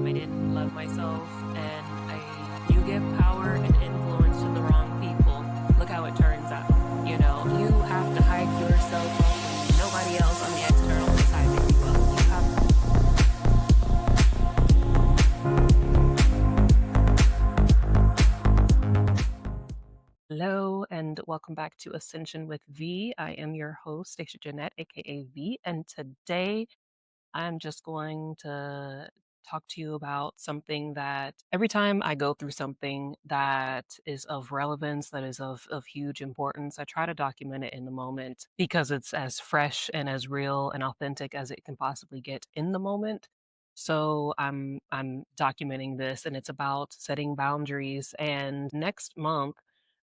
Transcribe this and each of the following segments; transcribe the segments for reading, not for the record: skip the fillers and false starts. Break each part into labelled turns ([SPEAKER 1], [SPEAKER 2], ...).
[SPEAKER 1] I didn't love myself, and you give power and influence to the wrong people. Look how it turns out. You have to hype yourself up, and nobody else on the external is hyping you up. You have. Hello, and welcome back to Ascension with V. I am your host, Stashia Jeanette, aka V, and today I'm just going to talk to you about something that every time I go through something that is of relevance, that is of huge importance, I try to document it in the moment because it's as fresh and as real and authentic as it can possibly get in the moment. So I'm documenting this, and it's about setting boundaries. And next month,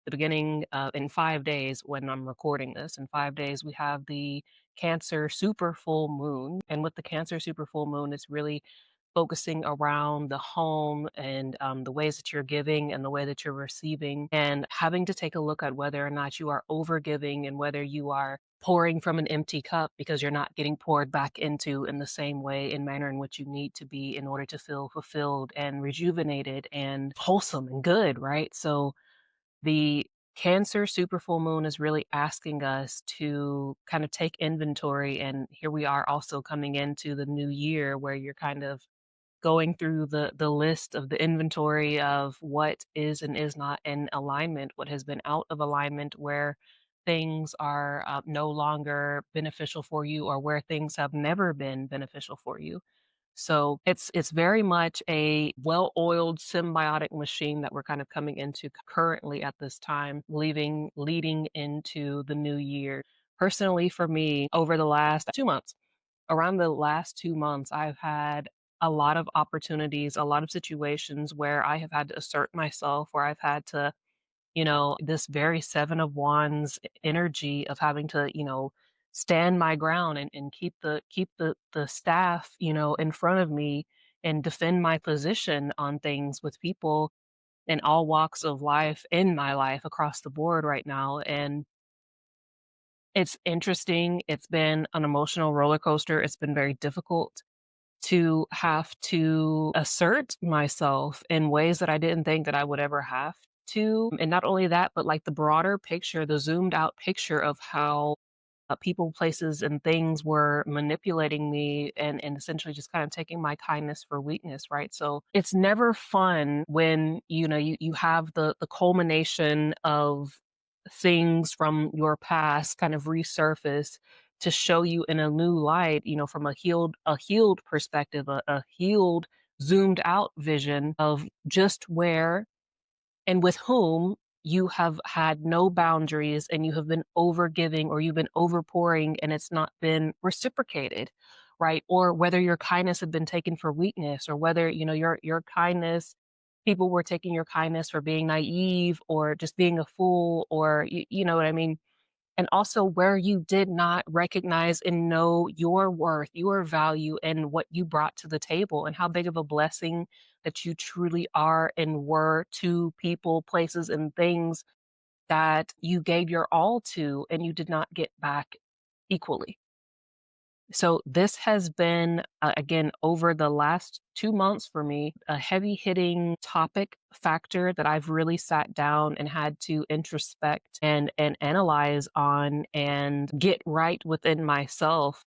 [SPEAKER 1] the beginning in 5 days, when I'm recording this, in 5 days we have the Cancer super full moon. And with the Cancer super full moon, it's really focusing around the home and the ways that you're giving and the way that you're receiving, and having to take a look at whether or not you are over giving and whether you are pouring from an empty cup because you're not getting poured back into in the same way and manner in which you need to be in order to feel fulfilled and rejuvenated and wholesome and good, right? So the Cancer super full moon is really asking us to kind of take inventory. And here we are also coming into the new year where you're kind of going through the list of the inventory of what is and is not in alignment, what has been out of alignment, where things are no longer beneficial for you, or where things have never been beneficial for you. So it's very much a well-oiled symbiotic machine that we're kind of coming into currently at this time, leading into the new year. Personally, for me, over the last 2 months, around the last 2 months, I've had a lot of opportunities, a lot of situations where I have had to assert myself, where I've had to, this very Seven of Wands energy of having to, stand my ground and keep the staff, in front of me, and defend my position on things with people in all walks of life in my life across the board right now. And it's interesting. It's been an emotional roller coaster. It's been very difficult to have to assert myself in ways that I didn't think that I would ever have to. And not only that, but like the broader picture, the zoomed out picture of how people, places, and things were manipulating me, and essentially just kind of taking my kindness for weakness, right? So it's never fun when you have the culmination of things from your past kind of resurface to show you in a new light, from a healed perspective, a healed, zoomed out vision of just where and with whom you have had no boundaries, and you have been overgiving, or you've been overpouring, and it's not been reciprocated, right? Or whether your kindness had been taken for weakness, or whether, your kindness, people were taking your kindness for being naive or just being a fool, or you know what I mean? And also where you did not recognize and know your worth, your value, and what you brought to the table, and how big of a blessing that you truly are and were to people, places, and things that you gave your all to and you did not get back equally. So this has been, again, over the last 2 months for me, a heavy hitting topic factor that I've really sat down and had to introspect and analyze on and get right within myself.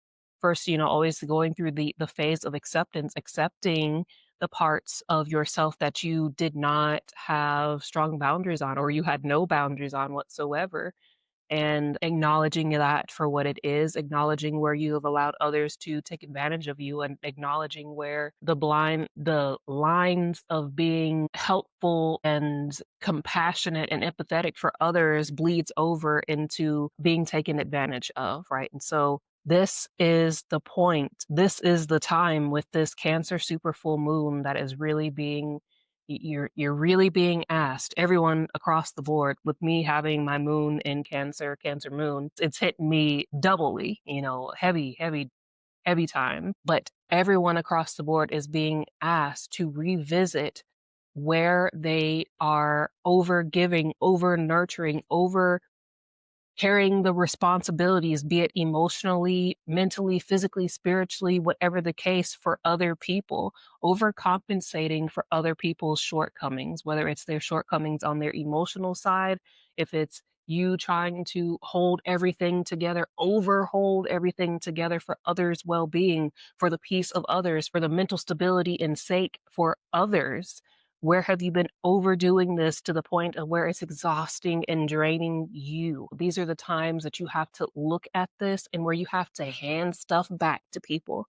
[SPEAKER 1] First, always going through the phase of acceptance, accepting the parts of yourself that you did not have strong boundaries on, or you had no boundaries on whatsoever, and acknowledging that for what it is, acknowledging where you have allowed others to take advantage of you, and acknowledging where the lines of being helpful and compassionate and empathetic for others bleeds over into being taken advantage of, right? And so this is the point. This is the time with this Cancer super full moon that is really being you're really being asked, everyone across the board, with me having my moon in Cancer moon, it's hit me doubly, heavy, heavy, heavy time. But everyone across the board is being asked to revisit where they are over giving, over nurturing, over carrying the responsibilities, be it emotionally, mentally, physically, spiritually, whatever the case, for other people, overcompensating for other people's shortcomings, whether it's their shortcomings on their emotional side, if it's you trying to hold everything together, overhold everything together for others' well being, for the peace of others, for the mental stability and sake for others. Where have you been overdoing this to the point of where it's exhausting and draining you? These are the times that you have to look at this and where you have to hand stuff back to people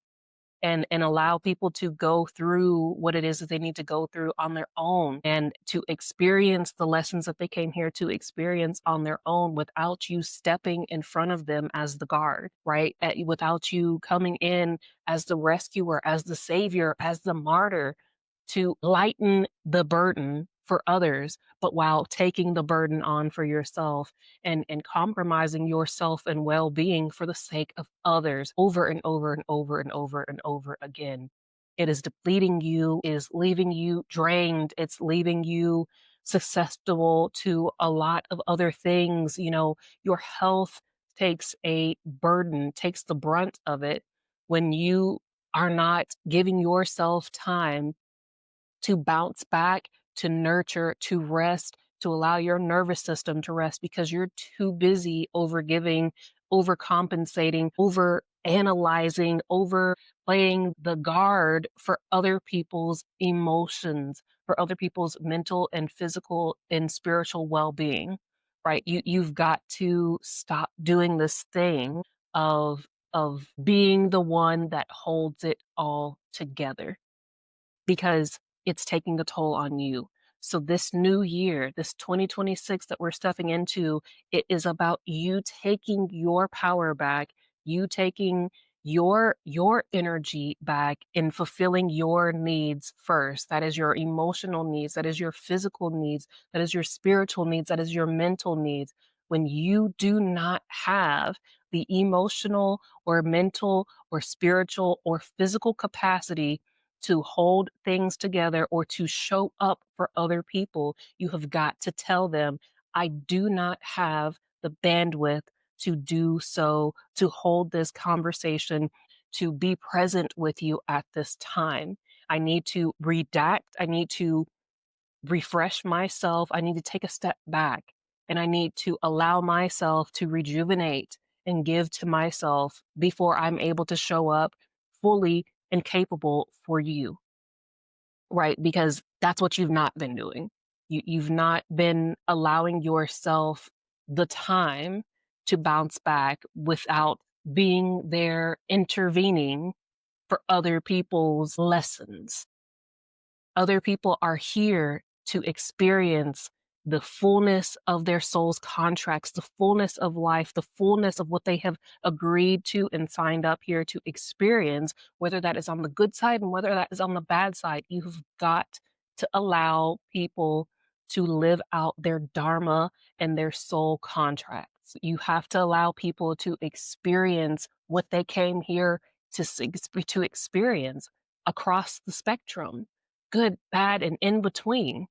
[SPEAKER 1] and allow people to go through what it is that they need to go through on their own and to experience the lessons that they came here to experience on their own without you stepping in front of them as the guard, right? Without you coming in as the rescuer, as the savior, as the martyr to lighten the burden for others, but while taking the burden on for yourself and compromising yourself and well-being for the sake of others over and over and over and over and over again. It is depleting you, is leaving you drained, it's leaving you susceptible to a lot of other things. Your health takes a burden, takes the brunt of it when you are not giving yourself time to bounce back, to nurture, to rest, to allow your nervous system to rest because you're too busy overgiving, overcompensating, over analyzing, over playing the guard for other people's emotions, for other people's mental and physical and spiritual well-being. Right? You've got to stop doing this thing of being the one that holds it all together because it's taking a toll on you. So this new year, this 2026 that we're stepping into, it is about you taking your power back, you taking your energy back and fulfilling your needs first. That is your emotional needs, that is your physical needs, that is your spiritual needs, that is your mental needs. When you do not have the emotional or mental or spiritual or physical capacity to hold things together or to show up for other people, you have got to tell them, I do not have the bandwidth to do so, to hold this conversation, to be present with you at this time. I need to redact. I need to refresh myself. I need to take a step back and I need to allow myself to rejuvenate and give to myself before I'm able to show up fully and capable for you. Right, because that's what you've not been doing. You've not been allowing yourself the time to bounce back without being there intervening for other people's lessons. Other people are here to experience the fullness of their soul's contracts, the fullness of life, the fullness of what they have agreed to and signed up here to experience, whether that is on the good side and whether that is on the bad side. You've got to allow people to live out their dharma and their soul contracts. You have to allow people to experience what they came here to experience across the spectrum, good, bad, and in between.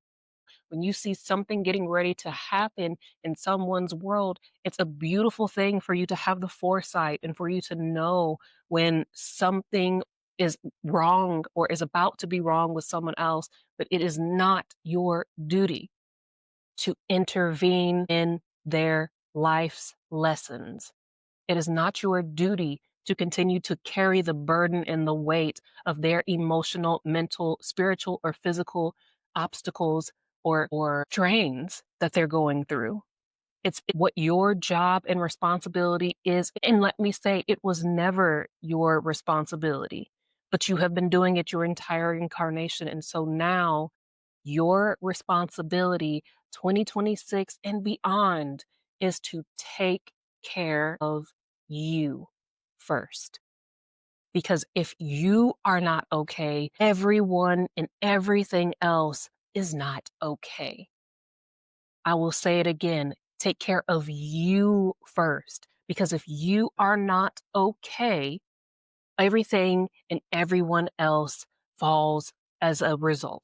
[SPEAKER 1] When you see something getting ready to happen in someone's world, it's a beautiful thing for you to have the foresight and for you to know when something is wrong or is about to be wrong with someone else, but it is not your duty to intervene in their life's lessons. It is not your duty to continue to carry the burden and the weight of their emotional, mental, spiritual, or physical obstacles or drains that they're going through. It's what your job and responsibility is. And let me say, it was never your responsibility, but you have been doing it your entire incarnation. And so now your responsibility, 2026 and beyond, is to take care of you first. Because if you are not okay, everyone and everything else is not okay. I will say it again, take care of you first. Because if you are not okay, everything and everyone else falls as a result.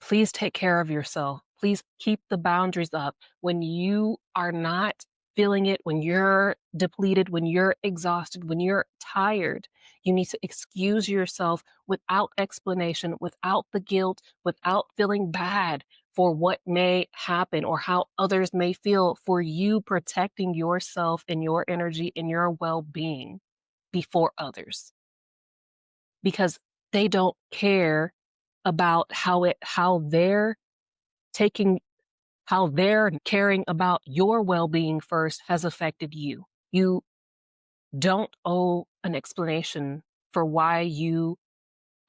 [SPEAKER 1] Please take care of yourself. Please keep the boundaries up. When you are not feeling it, when you're depleted, when you're exhausted, when you're tired, you need to excuse yourself without explanation, without the guilt, without feeling bad for what may happen or how others may feel, for you protecting yourself and your energy and your well being before others, because they don't care about taking how they're caring about your well-being first has affected you. You don't owe an explanation for why you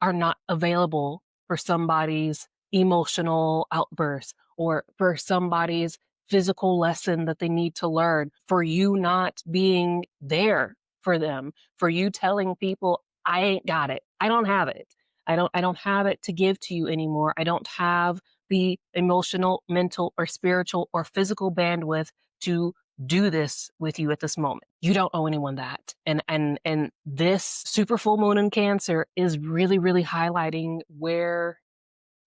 [SPEAKER 1] are not available for somebody's emotional outburst or for somebody's physical lesson that they need to learn, for you not being there for them, for you telling people, I ain't got it. I don't have it. I don't have it to give to you anymore. I don't have the emotional, mental, or spiritual or physical bandwidth to do this with you at this moment. You don't owe anyone that. And this super full moon in Cancer is really, really highlighting where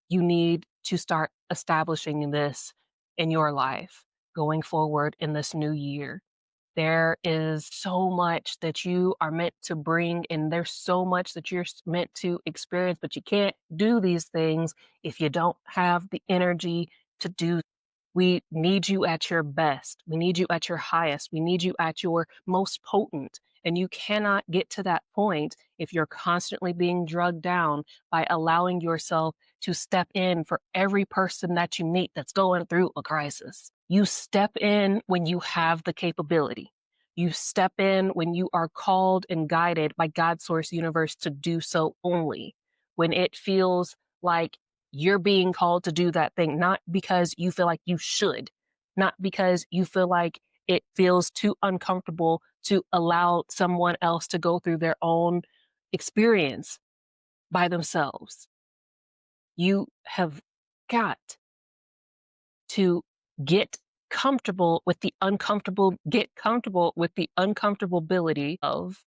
[SPEAKER 1] you need to start establishing this in your life going forward in this new year. There is so much that you are meant to bring, and there's so much that you're meant to experience, but you can't do these things if you don't have the energy to do. We need you at your best. We need you at your highest. We need you at your most potent. And you cannot get to that point if you're constantly being drugged down by allowing yourself to step in for every person that you meet that's going through a crisis. You step in when you have the capability. You step in when you are called and guided by God's source universe to do so only. When it feels like you're being called to do that thing, not because you feel like you should, not because you feel like it feels too uncomfortable to allow someone else to go through their own experience by themselves. You have got to get comfortable with the uncomfortability of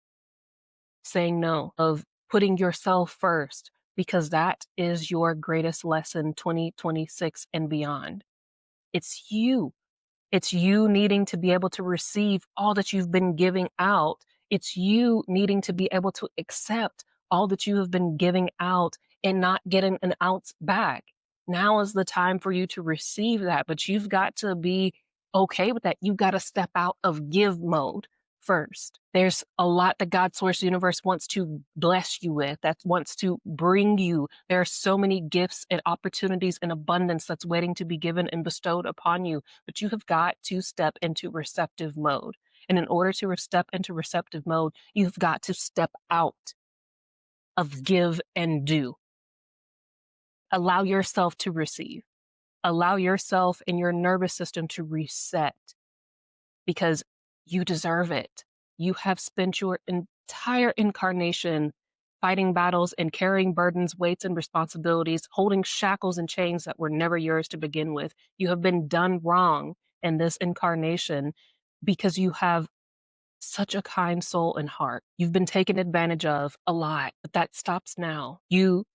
[SPEAKER 1] saying no, of putting yourself first, because that is your greatest lesson 2026 and beyond. It's you. It's you needing to be able to receive all that you've been giving out. It's you needing to be able to accept all that you have been giving out and not getting an ounce back. Now is the time for you to receive that, but you've got to be okay with that. You've got to step out of give mode first. There's a lot that God source universe wants to bless you with, that wants to bring you. There are so many gifts and opportunities and abundance that's waiting to be given and bestowed upon you, but you have got to step into receptive mode. And in order to step into receptive mode, you've got to step out of give and do. Allow yourself to receive. Allow yourself and your nervous system to reset, because you deserve it. You have spent your entire incarnation fighting battles and carrying burdens, weights, and responsibilities, holding shackles and chains that were never yours to begin with. You have been done wrong in this incarnation because you have such a kind soul and heart. You've been taken advantage of a lot, but that stops now. You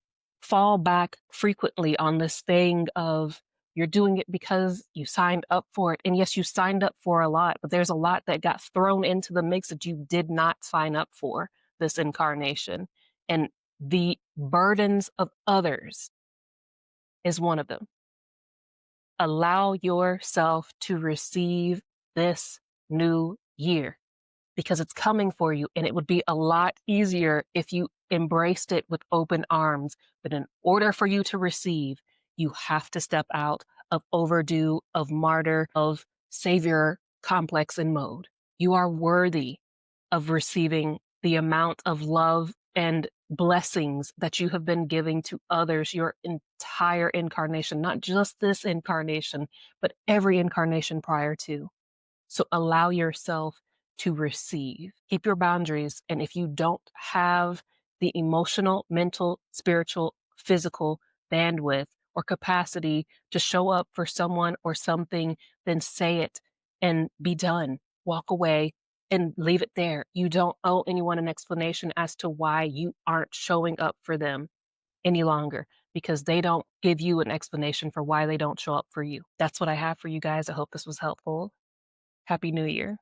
[SPEAKER 1] fall back frequently on this thing of you're doing it because you signed up for it. And yes, you signed up for a lot, but there's a lot that got thrown into the mix that you did not sign up for this incarnation. And the burdens of others is one of them. Allow yourself to receive this new year, because it's coming for you, and it would be a lot easier if you embraced it with open arms. But in order for you to receive, you have to step out of overdue, of martyr, of savior complex and mode. You are worthy of receiving the amount of love and blessings that you have been giving to others your entire incarnation, not just this incarnation, but every incarnation prior to. So allow yourself to receive. Keep your boundaries. And if you don't have the emotional, mental, spiritual, physical bandwidth or capacity to show up for someone or something, then say it and be done. Walk away and leave it there. You don't owe anyone an explanation as to why you aren't showing up for them any longer, because they don't give you an explanation for why they don't show up for you. That's what I have for you guys. I hope this was helpful. Happy New Year.